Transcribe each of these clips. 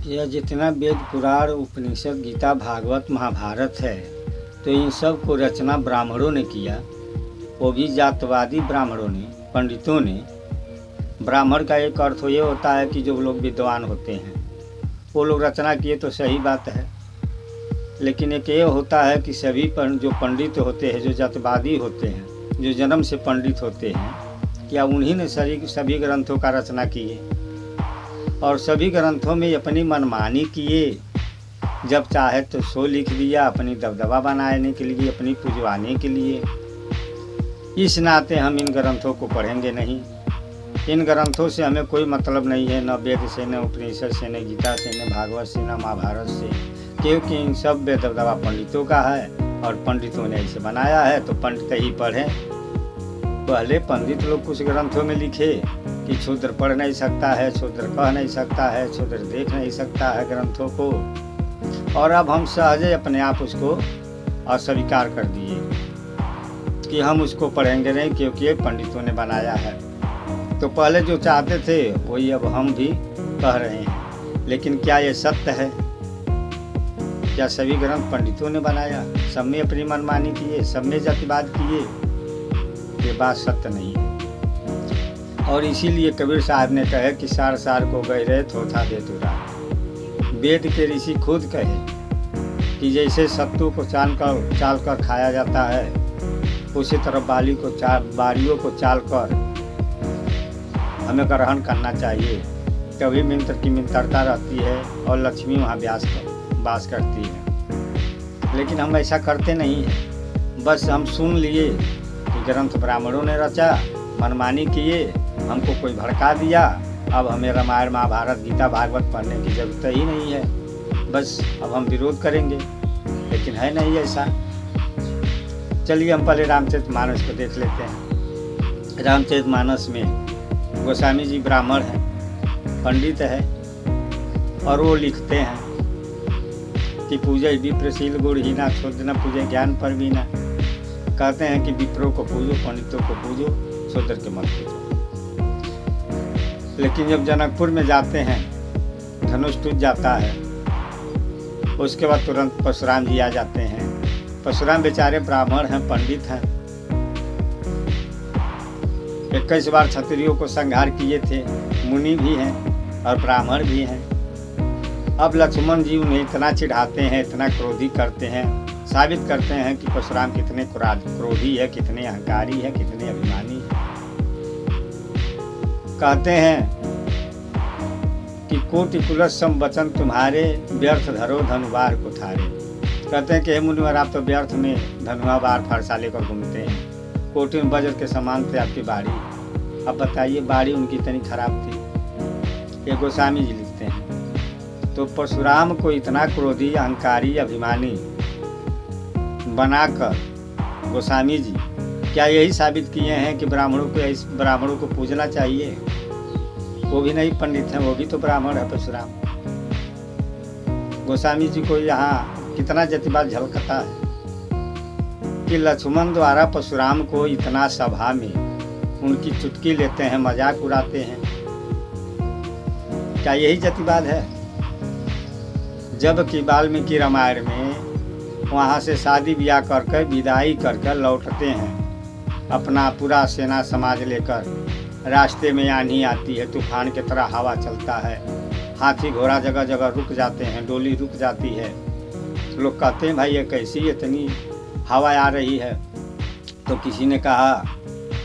यह जितना वेद पुराण उपनिषद गीता भागवत महाभारत है, तो इन सब को रचना ब्राह्मणों ने किया। वो भी जातवादी ब्राह्मणों ने, पंडितों ने। ब्राह्मण का एक अर्थ ये होता है कि जो लोग विद्वान होते हैं, वो लोग रचना किए तो सही बात है। लेकिन एक ये होता है कि सभी जो पंडित होते हैं, जो जातवादी होते हैं, जो जन्म से पंडित होते हैं, क्या उन्हीं ने सभी ग्रंथों का रचना किए और सभी ग्रंथों में अपनी मनमानी किए। जब चाहे तो सो लिख दिया, अपनी दबदबा बनाने के लिए, अपनी पुजवाने के लिए। इस नाते हम इन ग्रंथों को पढ़ेंगे नहीं। इन ग्रंथों से हमें कोई मतलब नहीं है, न वेद से, न उपनिषद से, न गीता से, न भागवत से, न महाभारत से, क्योंकि इन सब बेदबदबा पंडितों का है और पंडितों ने इसे बनाया है, तो पंडित ही पढ़ें। पहले पंडित लोग कुछ ग्रंथों में लिखे कि शूद्र पढ़ नहीं सकता है, शूद्र कह नहीं सकता है, शूद्र देख नहीं सकता है ग्रंथों को, और अब हम सहजे अपने आप उसको अस्वीकार कर दिए कि हम उसको पढ़ेंगे नहीं क्योंकि ये पंडितों ने बनाया है। तो पहले जो चाहते थे वही अब हम भी कह रहे हैं। लेकिन क्या ये सत्य है? क्या सभी ग्रंथ पंडितों ने बनाया? सब में अपनी मनमानी किए, सब में जातिवाद किए? ये बात सत्य नहीं है। और इसीलिए कबीर साहब ने कहे कि सार सार को गहरे थोथा दे तुरा। वेद के ऋषि खुद कहे कि जैसे सत्तू को चाल कर खाया जाता है, उसी तरह बालियों को चाल कर हमें ग्रहण करना चाहिए। कभी मित्र की मित्रता रहती है और लक्ष्मी वहाँ वास करती है। लेकिन हम ऐसा करते नहीं हैं। बस हम सुन लिए कि ग्रंथ ब्राह्मणों ने रचा, मनमानी किए, हमको कोई भड़का दिया, अब हमें रामायण महाभारत गीता भागवत पढ़ने की जरूरत ही नहीं है, बस अब हम विरोध करेंगे। लेकिन है नहीं ऐसा। चलिए हम पहले रामचरितमानस को देख लेते हैं। रामचरितमानस में गोस्वामी जी ब्राह्मण हैं, पंडित है, और वो लिखते हैं कि पूजय विप्रशील गुणहीना, शुद्ध न पूजे ज्ञान पर भी ना। कहते हैं कि विप्रों को पूजो, पंडितों को पूजो, शूद्र के मत पूजो। लेकिन जब जनकपुर में जाते हैं, धनुष टूट जाता है, उसके बाद तुरंत परशुराम जी आ जाते हैं। परशुराम बेचारे ब्राह्मण हैं, पंडित हैं, 21 बार क्षत्रियों को संहार किए थे, मुनि भी हैं और ब्राह्मण भी हैं। अब लक्ष्मण जी उन्हें इतना चिढ़ाते हैं, इतना क्रोधी करते हैं, साबित करते हैं कि परशुराम कितने क्रोधी है, कितने अहंकारी है, कितने अभिमानी है। कहते हैं कि कोटि कुलस्सम वचन तुम्हारे, व्यर्थ धरो धनुवार को थारे। कहते हैं कि हे मुनिवर, आप तो व्यर्थ में धनुआ बार फरसा लेकर घूमते हैं, कोटि में वज्र के समान थे आपकी बाड़ी। अब बताइए, बाड़ी उनकी इतनी खराब थी। ये गोस्वामी जी लिखते हैं। तो परशुराम को इतना क्रोधी, अहंकारी, अभिमानी बनाकर गोस्वामी जी क्या यही साबित किए हैं कि ब्राह्मणों को पूजना चाहिए? वो भी नहीं पंडित हैं, वो भी तो ब्राह्मण है परशुराम। गोस्वामी जी को यहाँ कितना जातिवाद झलकता है कि लक्ष्मण द्वारा परशुराम को इतना सभा में उनकी चुटकी लेते हैं, मजाक उड़ाते हैं। क्या यही जातिवाद है? जबकि वाल्मीकि रामायण में वहाँ से शादी ब्याह करके विदाई करके लौटते हैं, अपना पूरा सेना समाज लेकर। रास्ते में आंधी आती है, तूफान की तरह हवा चलता है, हाथी घोड़ा जगह जगह रुक जाते हैं, डोली रुक जाती है। लोग कहते हैं भाई ये कैसी इतनी हवा आ रही है? तो किसी ने कहा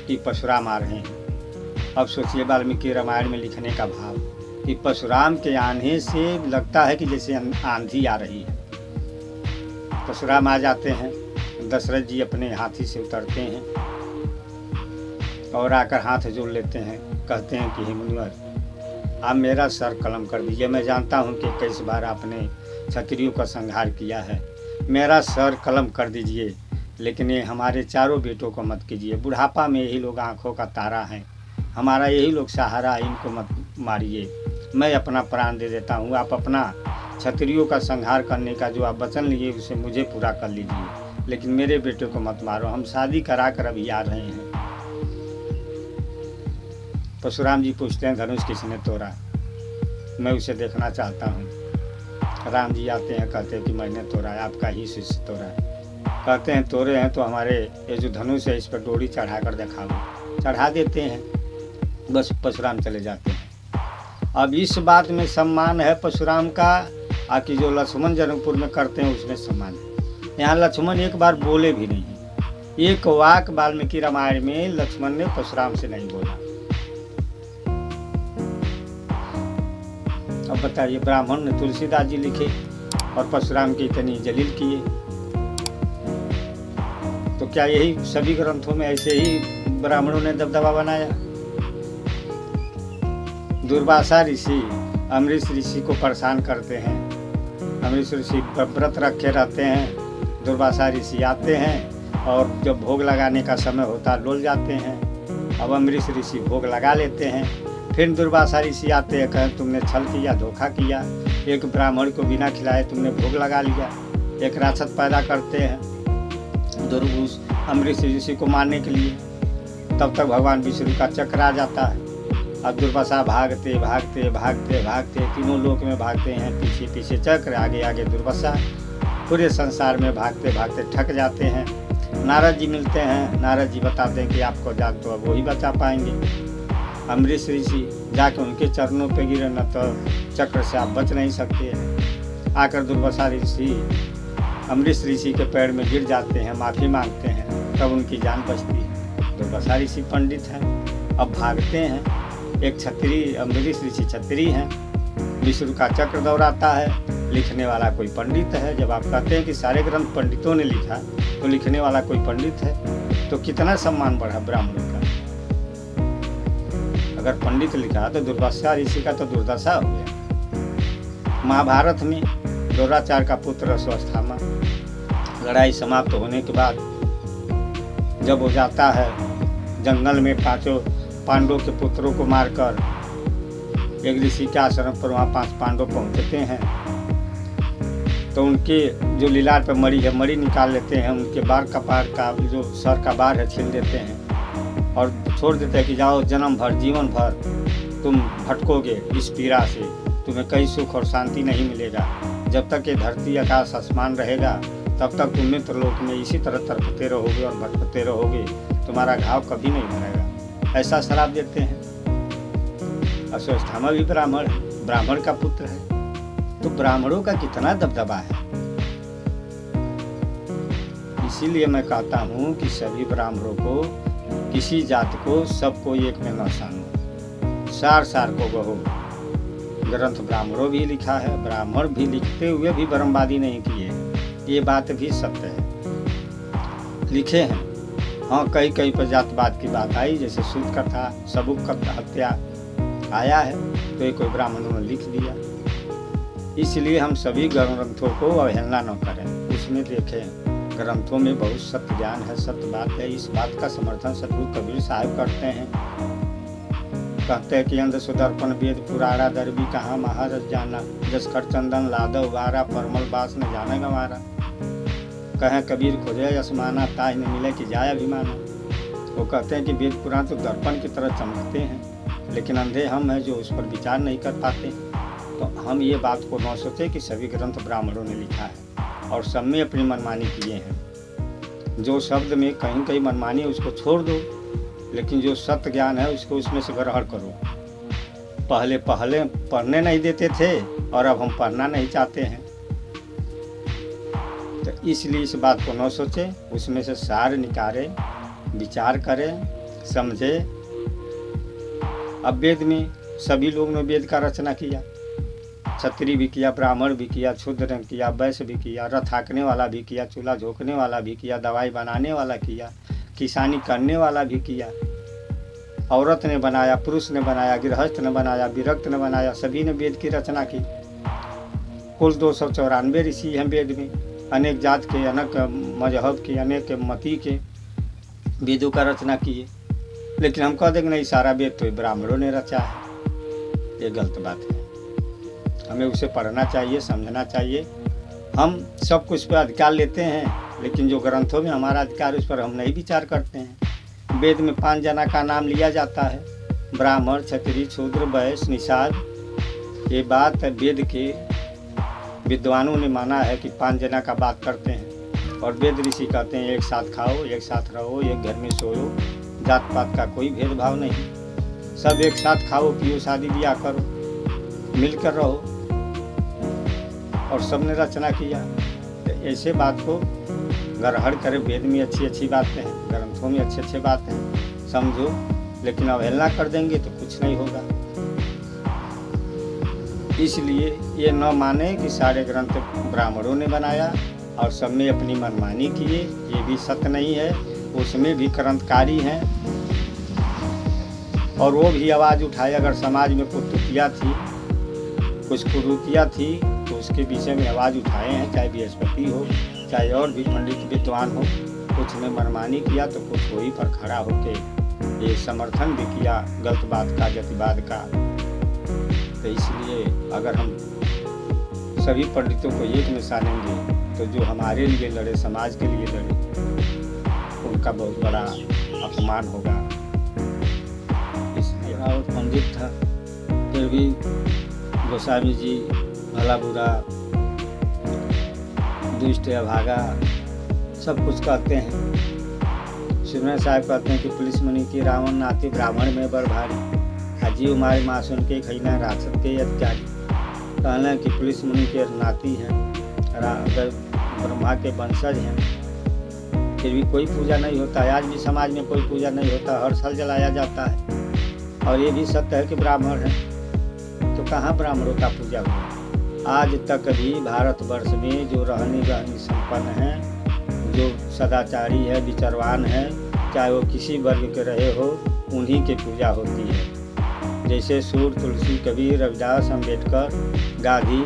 कि परशुराम आ रहे हैं। अब सोचिए वाल्मीकि रामायण में लिखने का भाव कि परशुराम के आने से लगता है कि जैसे आंधी आ रही है। परशुराम आ जाते हैं, दशरथ जी अपने हाथी से उतरते हैं और आकर हाथ जोड़ लेते हैं। कहते हैं कि हे मुनिवर, आप मेरा सर कलम कर दीजिए। मैं जानता हूँ कि 21 बार आपने क्षत्रियों का संहार किया है, मेरा सर कलम कर दीजिए, लेकिन ये हमारे चारों बेटों को मत कीजिए। बुढ़ापा में यही लोग आँखों का तारा हैं, हमारा यही लोग सहारा है, इनको मत मारिए। मैं अपना प्राण दे देता हूँ, आप अपना क्षत्रियों का संहार करने का जो आप वचन लिए उसे मुझे पूरा कर लीजिए, लेकिन मेरे बेटे को मत मारो, हम शादी करा कर अभी आ रहे हैं। परशुराम जी पूछते हैं, धनुष किसने तोड़ा? मैं उसे देखना चाहता हूँ। राम जी आते हैं, कहते हैं कि मैंने तोड़ा है, आपका ही शिष्य तोड़ा है। कहते हैं तोड़े हैं तो हमारे ये जो धनुष है इस पर डोरी चढ़ा कर दिखाओ। चढ़ा देते हैं, बस परशुराम चले जाते हैं। अब इस बात में सम्मान है परशुराम का, आकि जो लक्ष्मण जनकपुर में करते हैं उसमें सम्मान है। यहाँ लक्ष्मण एक बार बोले भी नहीं, एक वाक वाल्मीकि रामायण में लक्ष्मण ने परशुराम से नहीं बोला। अब बताइए, ब्राह्मण ने तुलसीदास जी लिखे और परशुराम की इतनी जलील किए, तो क्या यही सभी ग्रंथों में ऐसे ही ब्राह्मणों ने दबदबा बनाया? दुर्वासा ऋषि अमरीश ऋषि को परेशान करते हैं। अमरीश ऋषि व्रत रखे रहते हैं, दुर्वासा ऋषि आते हैं और जब भोग लगाने का समय होता डोल जाते हैं। अब अमरीश ऋषि भोग लगा लेते हैं, फिर दुर्वासा ऋषि आते हैं, कहें तुमने छल किया, धोखा किया, एक ब्राह्मण को बिना खिलाए तुमने भोग लगा लिया। एक राक्षस पैदा करते हैं उस अमरीश ऋषि को मारने के लिए। तब तक भगवान विष्णु का चक्र आ जाता है। अब दुर्वासा भागते भागते भागते भागते तीनों लोक में भागते हैं, पीछे पीछे चक्र, आगे आगे दुर्वासा। पूरे संसार में भागते भागते थक जाते हैं। नारद जी मिलते हैं, नारद जी बताते हैं कि आपको जाग तो अब वही बचा पाएंगे। अमरीश ऋषि जाके उनके चरणों पे गिरे, न तो चक्र से आप बच नहीं सकते। आकर दुर्वासा ऋषि अमरीश ऋषि के पैर में गिर जाते हैं, माफ़ी मांगते हैं, तब उनकी जान बचती है। दुर्वासा ऋषि पंडित हैं, अब भागते हैं। एक क्षत्रिय, अमरीश ऋषि क्षत्रिय हैं, विष्णु का चक्र दौड़ाता है। लिखने वाला कोई पंडित है। जब आप कहते हैं कि सारे ग्रंथ पंडितों ने लिखा, तो लिखने वाला कोई पंडित है, तो कितना सम्मान बढ़ा ब्राह्मणों का। अगर पंडित लिखा तो दुर्वासा ऋषि का तो दुर्दशा हो गया। महाभारत में द्रोणाचार्य का पुत्र अश्वत्थामा, लड़ाई समाप्त होने के बाद जब वो जाता है जंगल में, पांचों पांडवों के पुत्रों को मारकर एक ऋषि के आश्रम पर, वहाँ 5 पांडव पहुँचते हैं, तो उनके जो लीलार पर मणि है, मणि निकाल लेते हैं, उनके बार कपार का जो सर का बार है छील देते हैं और छोड़ देते हैं कि जाओ, जन्म भर जीवन भर तुम भटकोगे इस पीड़ा से, तुम्हें कहीं सुख और शांति नहीं मिलेगा। जब तक ये धरती आकाश आसमान रहेगा तब तक तुम मित्रलोक में इसी तरह तड़पते रहोगे और भटकते रहोगे, तुम्हारा घाव कभी नहीं भरेगा। ऐसा श्राप देते हैं। अश्वत्थामा भी ब्राह्मण है, ब्राह्मण का पुत्र है, तो ब्राह्मणों का कितना दबदबा है। इसीलिए मैं कहता हूँ कि सभी ब्राह्मणों को, किसी जात को, सबको एक में न सानो, सार सार को बहो। ग्रंथ ब्राह्मणों भी लिखा है, ब्राह्मण भी लिखते हुए भी ब्रह्मवादी नहीं किए, ये बात भी सत्य है, लिखे हैं। हाँ, कई कई पर जातवाद की बात आई, जैसे सूत कथा, सबूक कथा, हत्या आया है, तो ये कोई ब्राह्मणों ने लिख दिया। इसलिए हम सभी ग्रंथों को अवहेलना न करें, उसमें देखें ग्रंथों में बहुत सत्य ज्ञान है, सत्य बात है। इस बात का समर्थन सतगुरु कबीर साहब करते हैं। कहते हैं कि अंध सुदर्पण वेद पुराड़ा, दरबी कहाँ महारस जाना, जसकर चंदन लादव बारा, परमल बास न जाने गंवारा। कहें कबीर खोजे आसमाना, ताज न मिले कि जाए अभिमाना। वो कहते हैं कि वेद पुराण तो दर्पण की तरह चमकते हैं, लेकिन अंधे हम हैं जो उस पर विचार नहीं कर पाते। तो हम ये बात को न सोचें कि सभी ग्रंथ ब्राह्मणों ने लिखा है और सब में अपनी मनमानी किए हैं। जो शब्द में कहीं कहीं मनमानी है उसको छोड़ दो, लेकिन जो सत्य ज्ञान है उसको उसमें से ग्रहण करो। पहले पढ़ने नहीं देते थे और अब हम पढ़ना नहीं चाहते हैं, तो इसलिए इस बात को न सोचें, उसमें से सार निकालें, विचार करें, समझे। अब वेद में सभी लोगों ने वेद का रचना किया, क्षत्रिय भी किया, ब्राह्मण भी किया, शूद्र ने किया, वैश्य भी किया, रथ हाँकने वाला भी किया, चूल्हा झोंकने वाला भी किया, दवाई बनाने वाला किया, किसानी करने वाला भी किया, औरत ने बनाया, पुरुष ने बनाया, गृहस्थ ने बनाया, विरक्त ने बनाया, सभी ने वेद की रचना की। कुल 294 ऋषि हैं वेद में, अनेक जात के, अनेक मजहब के, अनेक मती के वेदों का रचना किए। लेकिन हम कह देंगे नहीं, सारा वेद तो ब्राह्मणों ने रचा है, ये गलत बात है। हमें उसे पढ़ना चाहिए, समझना चाहिए। हम सब कुछ पर अधिकार लेते हैं, लेकिन जो ग्रंथों में हमारा अधिकार उस पर हम नहीं विचार करते हैं। वेद में 5 जना का नाम लिया जाता है, ब्राह्मण, क्षत्रिय, शूद्र, वैश्य, निषाद। ये बात वेद के विद्वानों ने माना है कि 5 जना का बात करते हैं और वेद ऋषि कहते हैं एक साथ खाओ, एक साथ रहो, एक घर में सोओ, जात पात का कोई भेदभाव नहीं, सब एक साथ खाओ पियो, शादी ब्याह करो, मिलकर रहो। और सबने रचना किया। तो ऐसे बात को ग्रहण करें। वेद में अच्छी अच्छी बातें हैं, ग्रंथों में अच्छे अच्छे बातें हैं, समझो। लेकिन अवहेलना कर देंगे तो कुछ नहीं होगा। इसलिए ये न माने कि सारे ग्रंथ ब्राह्मणों ने बनाया और सब में अपनी मनमानी किए, ये भी सत्य नहीं है। उसमें भी क्रांतिकारी हैं और वो भी आवाज़ उठाए। अगर समाज में कुछ त्रुटियाँ थी, कुछ कुरीतियाँ थी, तो उसके विषय में आवाज़ उठाए हैं, चाहे बृहस्पति हो, चाहे और भी पंडित विद्वान हो। कुछ ने मनमानी किया तो कुछ वही पर खड़ा होकर ये समर्थन भी किया गलत बात का, जातिवाद का। तो इसलिए अगर हम सभी पंडितों को एक में सानेंगे तो जो हमारे लिए लड़े, समाज के लिए लड़े, उनका बहुत बड़ा अपमान होगा। इसलिए रावत पंडित था, फिर भी गोस्वामी जी भला बुरा, दुष्ट अभागा सब कुछ कहते हैं। शिवनाथ साहब कहते हैं कि पुलिस मुनि की रावण नाती ब्राह्मण में बर भारी, अजीव मारे मासून के खैना राक्षस के अत्यारी। कहना कि पुलिस मुनि के नाती हैं, अगर ब्रह्मा के वंशज हैं, फिर भी कोई पूजा नहीं होता है। आज भी समाज में कोई पूजा नहीं होता, हर साल जलाया जाता है। और ये भी सत्य है कि ब्राह्मण है, तो कहाँ ब्राह्मणों का पूजा हुआ? आज तक भी भारतवर्ष में जो रहनी संपन्न हैं, जो सदाचारी है, विचारवान है, चाहे वो किसी वर्ग के रहे हो, उन्हीं की पूजा होती है। जैसे सूर, तुलसी, कबीर, रविदास, अम्बेडकर, गांधी,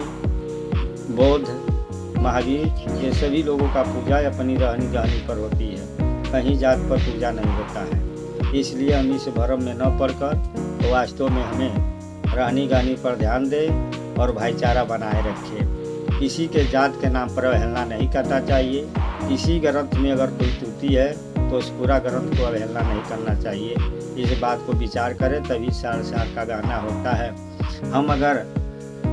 बौद्ध, महावीर, ये सभी लोगों का पूजा अपनी रहनी पर होती है। कहीं जात पर पूजा नहीं होता है। इसलिए हम इस भ्रम में न पड़कर तो वास्तव में हमें रहनी गानी पर ध्यान दें और भाईचारा बनाए रखें। किसी के जात के नाम पर अवहेलना नहीं करना चाहिए। किसी ग्रंथ में अगर कोई त्रुटि है तो उस पूरा ग्रंथ को अवहेलना नहीं करना चाहिए। इस बात को विचार करें तभी सार सार का गाना होता है। हम अगर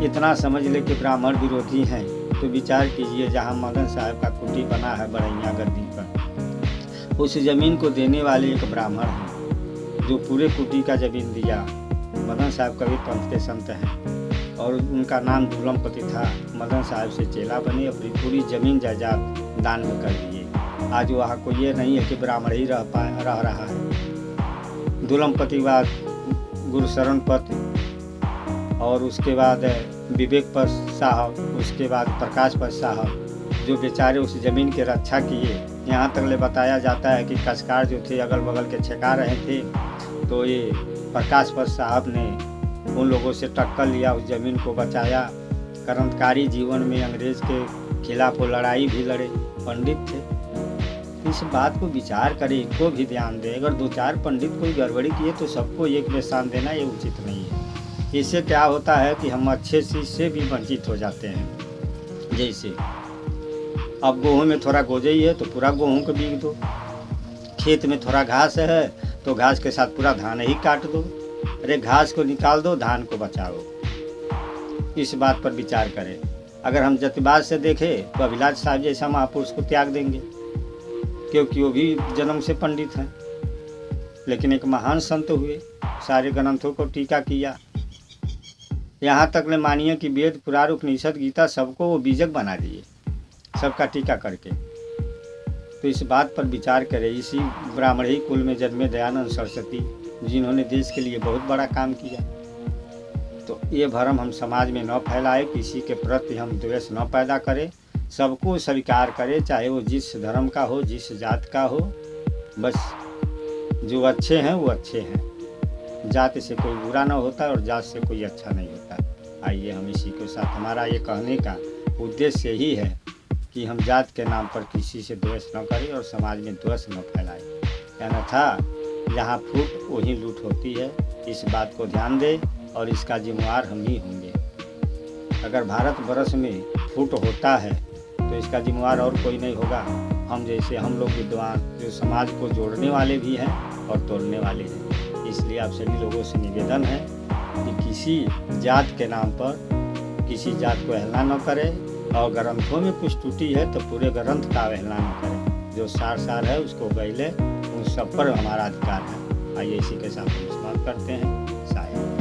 इतना समझ ले कि ब्राह्मण विरोधी हैं तो विचार कीजिए, जहाँ मदन साहब का कुटी बना है बड़ैया गद्दी पर, उस जमीन को देने वाले एक ब्राह्मण हैं जो पूरे कुटी का जमीन दिया। मदन साहब कबीर पंथ के संत हैं और उनका नाम दुलमपति था। मदन साहब से चेला बने, अपनी पूरी जमीन जायदाद दान में कर दिए। आज वहाँ को ये नहीं है कि ब्राह्मण ही रह रहा है। दुलमपति बाद गुरुशरण पत और उसके बाद विवेक पत साहब, उसके बाद प्रकाश पत साहब, जो बेचारे उस ज़मीन की रक्षा किए। यहाँ तक ले बताया जाता है कि कचकार जो थे अगल बगल के छका रहे थे, तो ये प्रकाश पत साहब ने उन लोगों से टक्कर लिया, उस ज़मीन को बचाया। क्रांतिकारी जीवन में अंग्रेज़ के खिलाफ वो लड़ाई भी लड़े, पंडित थे। इस बात को विचार करें, इनको भी ध्यान दें। अगर 2-4 पंडित कोई गड़बड़ी किए तो सबको एक में स्थान देना ये उचित नहीं है। इससे क्या होता है कि हम अच्छे चीज़ से भी वंचित हो जाते हैं। जैसे अब गेहूँ में थोड़ा गोजई है तो पूरा गेहूँ को बीग दो, खेत में थोड़ा घास है तो घास के साथ पूरा धान ही काट दो। अरे घास को निकाल दो, धान को बचाओ। इस बात पर विचार करें। अगर हम जातिवाद से देखें तो अभिलाष साहब जैसा महापुरुष को त्याग देंगे, क्योंकि वो भी जन्म से पंडित हैं, लेकिन एक महान संत हुए, सारे ग्रंथों को टीका किया। यहाँ तक ले मानिए कि वेद, पुराण, उपनिषद, गीता सबको वो बीजक बना दिए, सबका टीका करके। तो इस बात पर विचार करें। इसी ब्राह्मण ही कुल में जन्मे दयानंद सरस्वती, जिन्होंने देश के लिए बहुत बड़ा काम किया। तो ये भ्रम हम समाज में न फैलाए, किसी के प्रति हम द्वेष न पैदा करें, सबको स्वीकार करें, चाहे वो जिस धर्म का हो, जिस जात का हो। बस जो अच्छे हैं वो अच्छे हैं, जात से कोई बुरा ना होता और जात से कोई अच्छा नहीं होता। आइए हम इसी के साथ, हमारा ये कहने का उद्देश्य यही है कि हम जात के नाम पर किसी से द्वेष न करें और समाज में द्वेष न फैलाएं। अन्यथा जहाँ फूट वहीं लूट होती है। इस बात को ध्यान दें और इसका जिम्मेवार हम ही होंगे। अगर भारतवर्ष में फूट होता है तो इसका जिम्मेवार और कोई नहीं होगा। हम जैसे हम लोग विद्वान जो समाज को जोड़ने वाले भी हैं और तोड़ने वाले हैं। इसलिए आप सभी लोगों से निवेदन है कि किसी जात के नाम पर किसी जात को अवहेलना न करें और ग्रंथों में कुछ त्रुटि है तो पूरे ग्रंथ का अवहेलना न करें। जो सार है उसको गैले, उन सब पर हमारा अधिकार है। आइए इसी के साथ हम समाप्त करते हैं।